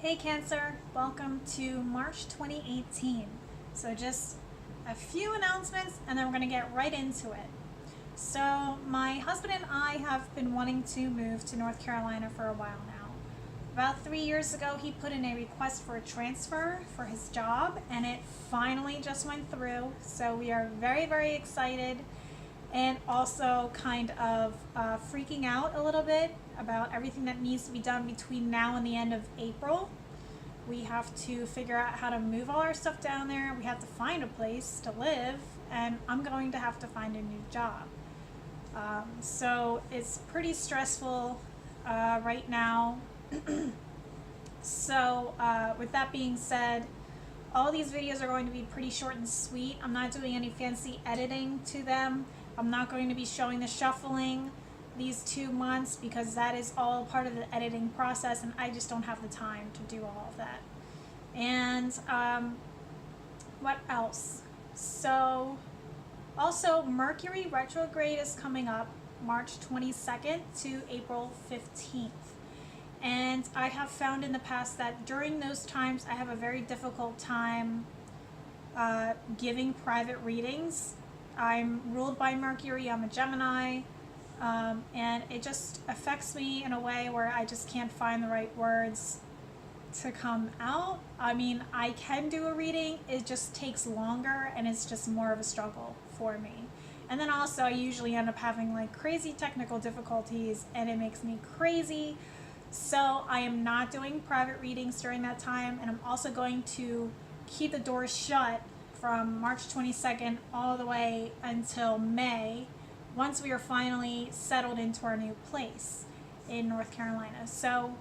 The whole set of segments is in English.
Hey Cancer, welcome to March 2018. So just a few announcements and then we're going to get right into it. So my husband and I have been wanting to move to North Carolina for a while now. About 3 years ago, he put in a request for a transfer for his job and it finally just went through. So we are very, very excited and also kind of freaking out a little bit about everything that needs to be done between now and the end of April. We have to figure out how to move all our stuff down there. We have to find a place to live, and I'm going to have to find a new job. So it's pretty stressful right now. So with that being said, all these videos are going to be pretty short and sweet. I'm not doing any fancy editing to them. I'm not going to be showing the shuffling these 2 months because that is all part of the editing process and I just don't have the time to do all of that. And what else? So also Mercury retrograde is coming up March 22nd to April 15th. And I have found in the past that during those times I have a very difficult time giving private readings. I'm ruled by Mercury, I'm a Gemini, and it just affects me in a way where I just can't find the right words to come out. I mean, I can do a reading, it just takes longer and it's just more of a struggle for me. And then also I usually end up having like crazy technical difficulties and it makes me crazy. So I am not doing private readings during that time, and I'm also going to keep the doors shut from March 22nd all the way until May, once we are finally settled into our new place in North Carolina. So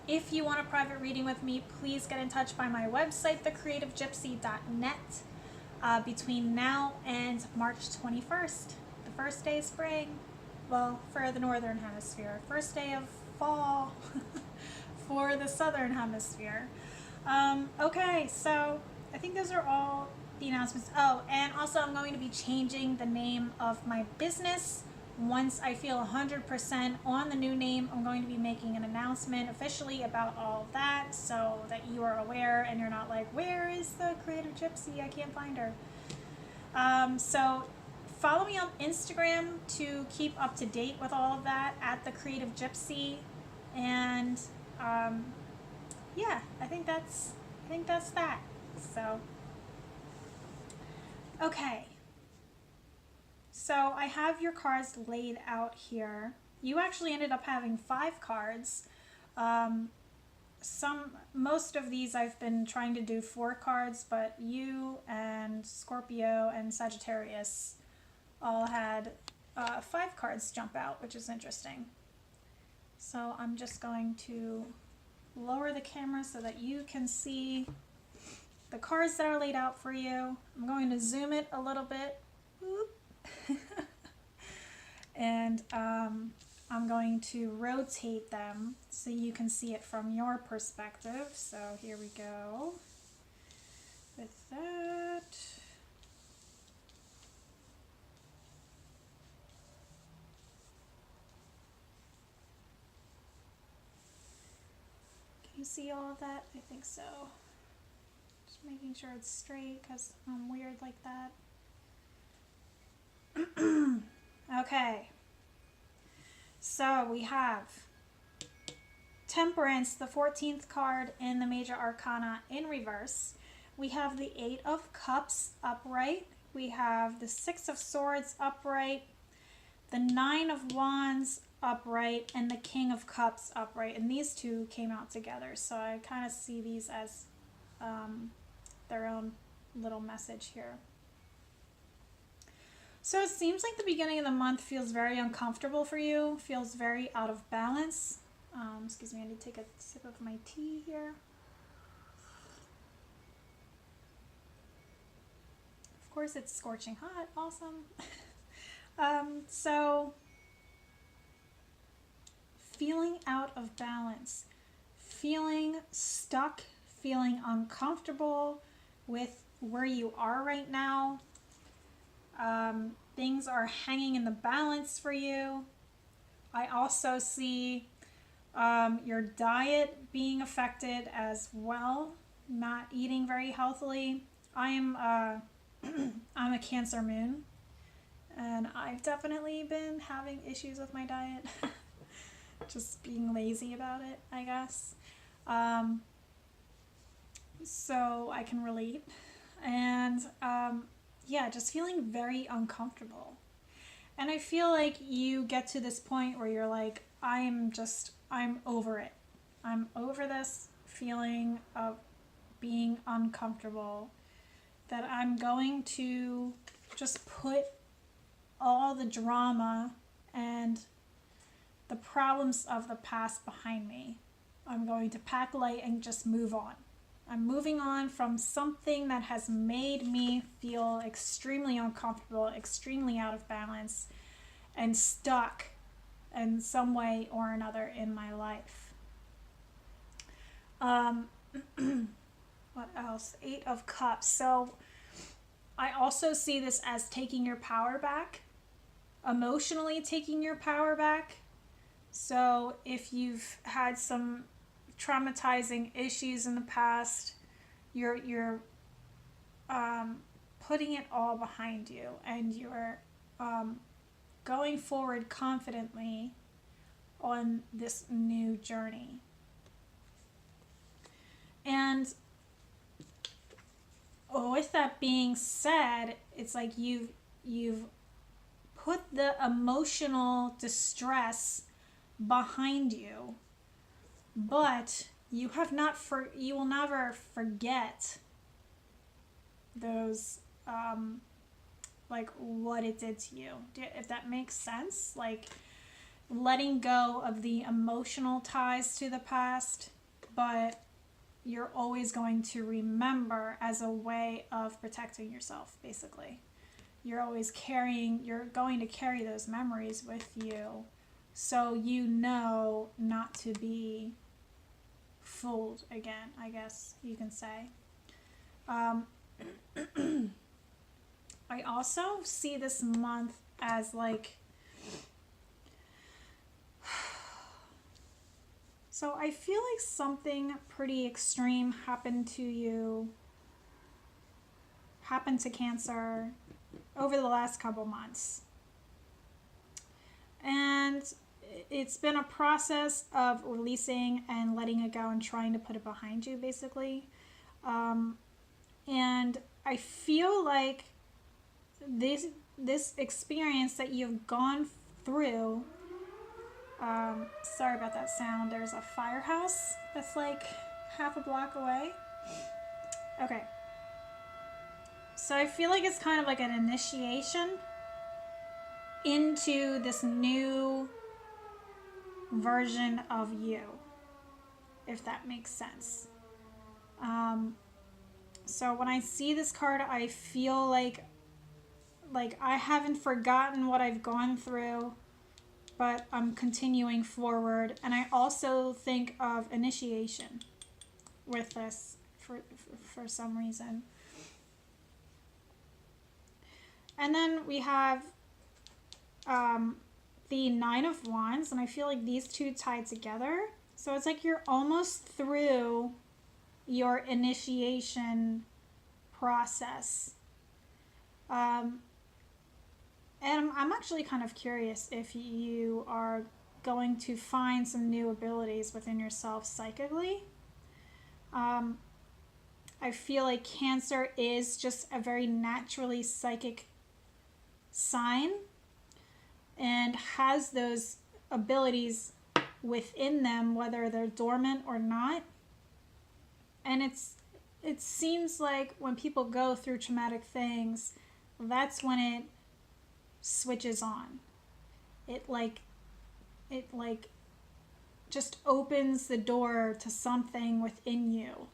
if you want a private reading with me, please get in touch by my website, thecreativegypsy.net, between now and March 21st, the first day of spring. Well, for the northern hemisphere, first day of fall for the southern hemisphere. Okay, so I think those are all the announcements. Oh, and also I'm going to be changing the name of my business. Once I feel 100% on the new name, I'm going to be making an announcement officially about all of that so that you are aware and you're not like, where is the Creative Gypsy? I can't find her. So follow me on Instagram to keep up to date with all of that at the Creative Gypsy. And yeah, I think that's that. So okay. So I have your cards laid out here. You actually ended up having 5 cards. Most of these I've been trying to do 4 cards, but you and Scorpio and Sagittarius all had 5 cards jump out, which is interesting. So I'm just going to lower the camera so that you can see the cards that are laid out for you. I'm going to zoom it a little bit. And I'm going to rotate them so you can see it from your perspective. So here we go with that. Can you see all of that? I think so. Just making sure it's straight because I'm weird like that. Okay, so we have Temperance, the 14th card in the Major Arcana in reverse. We have the 8 of Cups upright. We have the 6 of Swords upright, the 9 of Wands upright, and the King of Cups upright. And these two came out together, so I kind of see these as their own little message here. So it seems like the beginning of the month feels very uncomfortable for you, feels very out of balance. Excuse me, I need to take a sip of my tea here. Of course it's scorching hot, awesome. So feeling out of balance, feeling stuck, feeling uncomfortable with where you are right now. Things are hanging in the balance for you. I also see Your diet being affected as well, not eating very healthily. I'm I'm a Cancer moon, and I've definitely been having issues with my diet. Just being lazy about it, I guess. So I can relate. And yeah, just feeling very uncomfortable. And I feel like you get to this point where you're like, I'm over it. I'm over this feeling of being uncomfortable, that I'm going to just put all the drama and the problems of the past behind me. I'm going to pack light and just move on. I'm moving on from something that has made me feel extremely uncomfortable, extremely out of balance, and stuck in some way or another in my life. What else? 8 of Cups. So I also see this as taking your power back, emotionally taking your power back. So if you've had some traumatizing issues in the past, you're putting it all behind you, and you're going forward confidently on this new journey. And with that being said, it's like you've put the emotional distress behind you, but you will never forget those like what it did to you, if that makes sense. Like letting go of the emotional ties to the past, but you're always going to remember as a way of protecting yourself, basically. You're going to carry those memories with you, so you know not to be fooled again, I guess you can say. I also see this month as like, so I feel like something pretty extreme happened to Cancer over the last couple months. And it's been a process of releasing and letting it go and trying to put it behind you, basically. And I feel like this experience that you've gone through, sorry about that sound, there's a firehouse that's like half a block away. Okay, so I feel like it's kind of like an initiation into this new version of you, if that makes sense. So when I see this card, I feel like I haven't forgotten what I've gone through, but I'm continuing forward. And I also think of initiation with this for some reason. And then we have the 9 of Wands, and I feel like these two tie together. So it's like you're almost through your initiation process. And I'm actually kind of curious if you are going to find some new abilities within yourself psychically. I feel like Cancer is just a very naturally psychic sign and has those abilities within them, whether they're dormant or not. And it seems like when people go through traumatic things, that's when it switches on. It just opens the door to something within you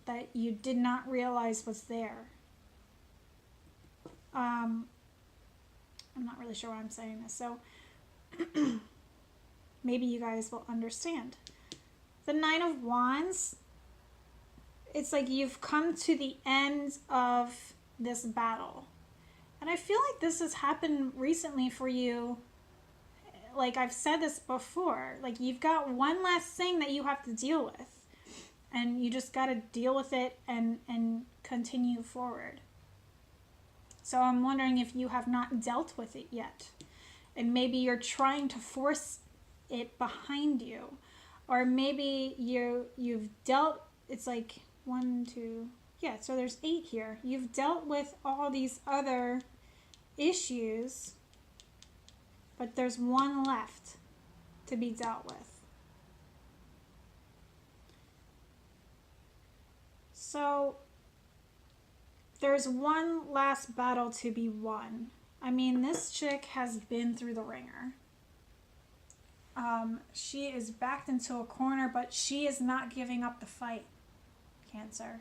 that you did not realize was there. I'm not really sure why I'm saying this, so maybe you guys will understand. The 9 of Wands, it's like you've come to the end of this battle. And I feel like this has happened recently for you. like I've said this before, like you've got one last thing that you have to deal with, and you just got to deal with it and continue forward. So I'm wondering if you have not dealt with it yet, and maybe you're trying to force it behind you, or maybe you've dealt. It's like 1, 2, yeah. So there's 8 here. You've dealt with all these other issues, but there's one left to be dealt with. So there's one last battle to be won. I mean, this chick has been through the ringer. She is backed into a corner, but she is not giving up the fight, Cancer.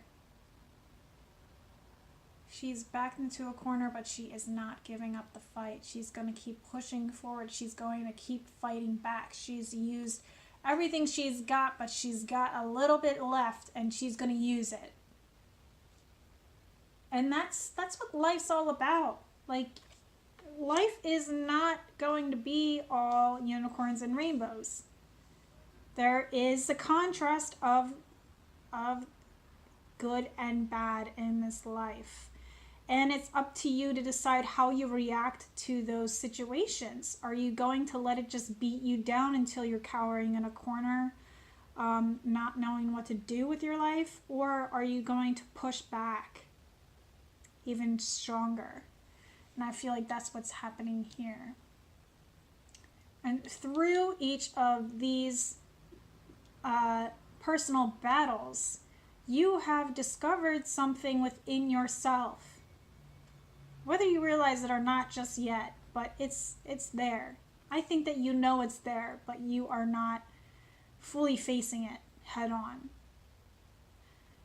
She's backed into a corner, but she is not giving up the fight. She's going to keep pushing forward. She's going to keep fighting back. She's used everything she's got, but she's got a little bit left, and she's going to use it. And that's what life's all about. Like, life is not going to be all unicorns and rainbows. There is a contrast of good and bad in this life. And it's up to you to decide how you react to those situations. Are you going to let it just beat you down until you're cowering in a corner, not knowing what to do with your life? Or are you going to push back even stronger? And I feel like that's what's happening here. And through each of these personal battles, you have discovered something within yourself. Whether you realize it or not just yet, but it's there. I think that you know it's there, but you are not fully facing it head on.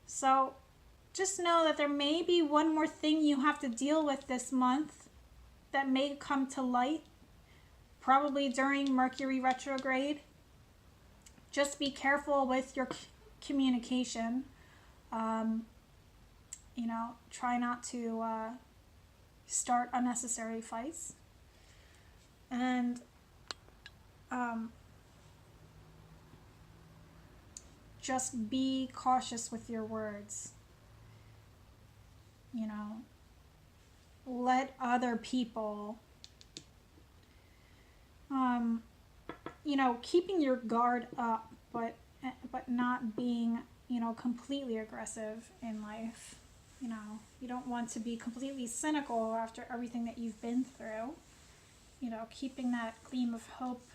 So just know that there may be one more thing you have to deal with this month that may come to light, probably during Mercury retrograde. Just be careful with your communication. Try not to start unnecessary fights. And just be cautious with your words. Let other people, keeping your guard up, but not being, completely aggressive in life. You don't want to be completely cynical after everything that you've been through. Keeping that gleam of hope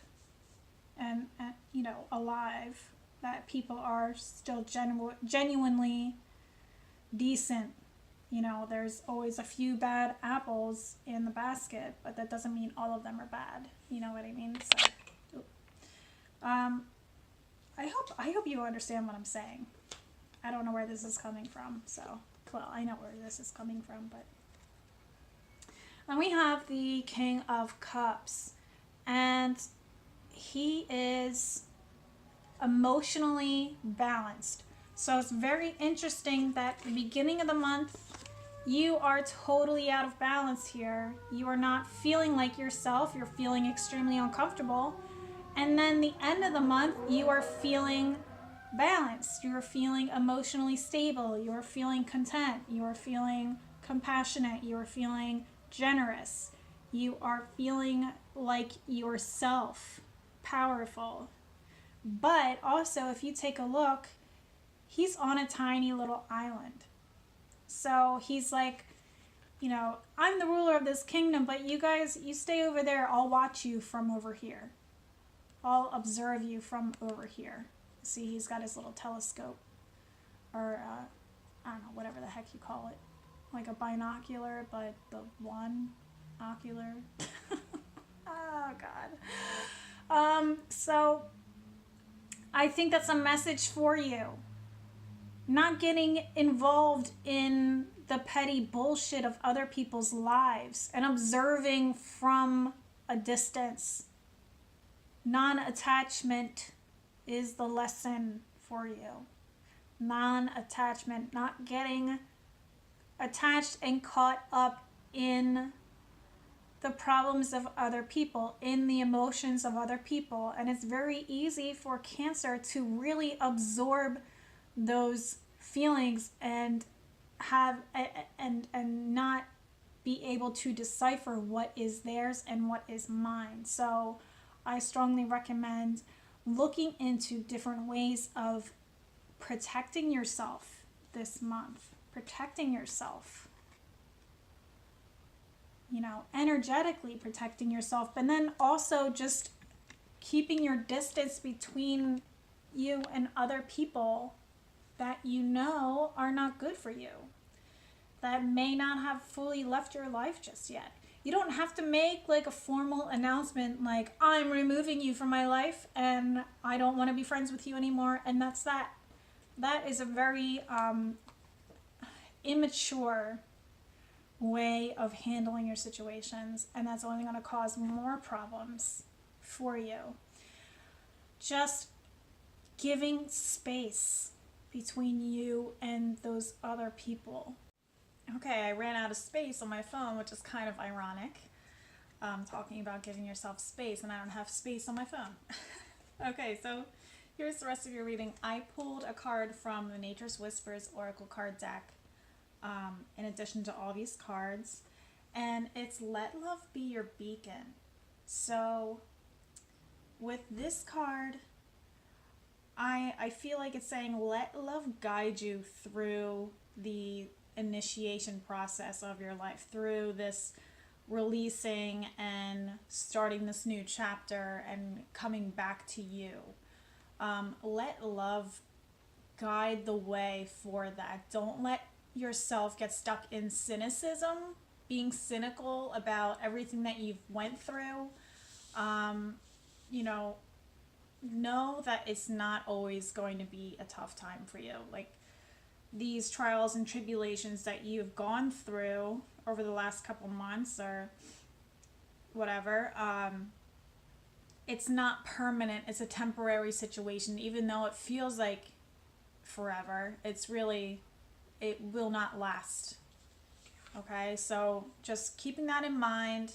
and alive, that people are still genuinely decent. There's always a few bad apples in the basket, but that doesn't mean all of them are bad. You know what I mean? So, I hope you understand what I'm saying. I don't know where this is coming from, I know where this is coming from, but. And we have the King of Cups, and he is emotionally balanced. So it's very interesting that at the beginning of the month, you are totally out of balance here. You are not feeling like yourself. You're feeling extremely uncomfortable. And then the end of the month, you are feeling balanced. You are feeling emotionally stable. You are feeling content. You are feeling compassionate. You are feeling generous. You are feeling like yourself, powerful. But also, if you take a look, he's on a tiny little island. So he's like, I'm the ruler of this kingdom, but you guys, you stay over there. I'll watch you from over here. I'll observe you from over here. See, he's got his little telescope, or I don't know, whatever the heck you call it. Like a binocular, but the one ocular. Oh, God. So I think that's a message for you. Not getting involved in the petty bullshit of other people's lives and observing from a distance. Non-attachment is the lesson for you. Non-attachment, not getting attached and caught up in the problems of other people, in the emotions of other people. And it's very easy for Cancer to really absorb those feelings and have and not be able to decipher what is theirs and what is mine. So I strongly recommend looking into different ways of protecting yourself this month. Protecting yourself, you know, energetically protecting yourself, but then also just keeping your distance between you and other people that you know are not good for you, that may not have fully left your life just yet. You don't have to make like a formal announcement like, I'm removing you from my life and I don't want to be friends with you anymore, and that's that. That is a very immature way of handling your situations, and that's only going to cause more problems for you. Just giving space between you and those other people. Okay, I ran out of space on my phone, which is kind of ironic. Talking about giving yourself space, and I don't have space on my phone. Okay, so here's the rest of your reading. I pulled a card from the Nature's Whispers Oracle card deck, in addition to all these cards, and it's Let Love Be Your Beacon. So with this card, I feel like it's saying let love guide you through the initiation process of your life, through this releasing and starting this new chapter and coming back to you. Let love guide the way for that. Don't let yourself get stuck in cynicism, being cynical about everything that you've went through. You know that it's not always going to be a tough time for you. Like, these trials and tribulations that you've gone through over the last couple months or whatever, it's not permanent. It's a temporary situation. Even though it feels like forever, it will not last. Okay, so just keeping that in mind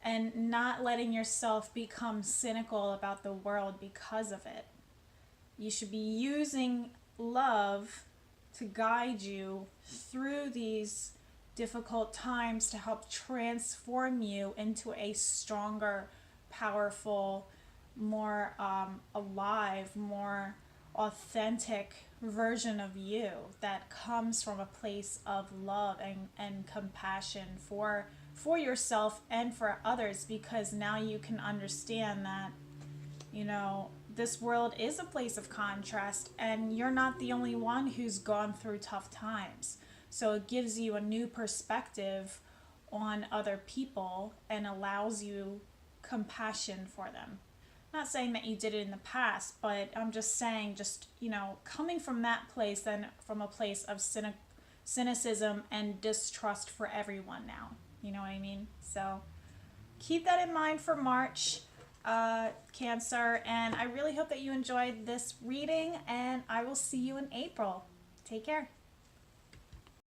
and not letting yourself become cynical about the world because of it. You should be using love to guide you through these difficult times to help transform you into a stronger, powerful, more alive, more authentic version of you that comes from a place of love and compassion for yourself and for others, because now you can understand that, this world is a place of contrast and you're not the only one who's gone through tough times. So it gives you a new perspective on other people and allows you compassion for them. Not saying that you did it in the past, but I'm just saying, coming from that place, then from a place of cynicism and distrust for everyone now. You know what I mean? So keep that in mind for March, Cancer, and I really hope that you enjoyed this reading, and I will see you in April. Take care.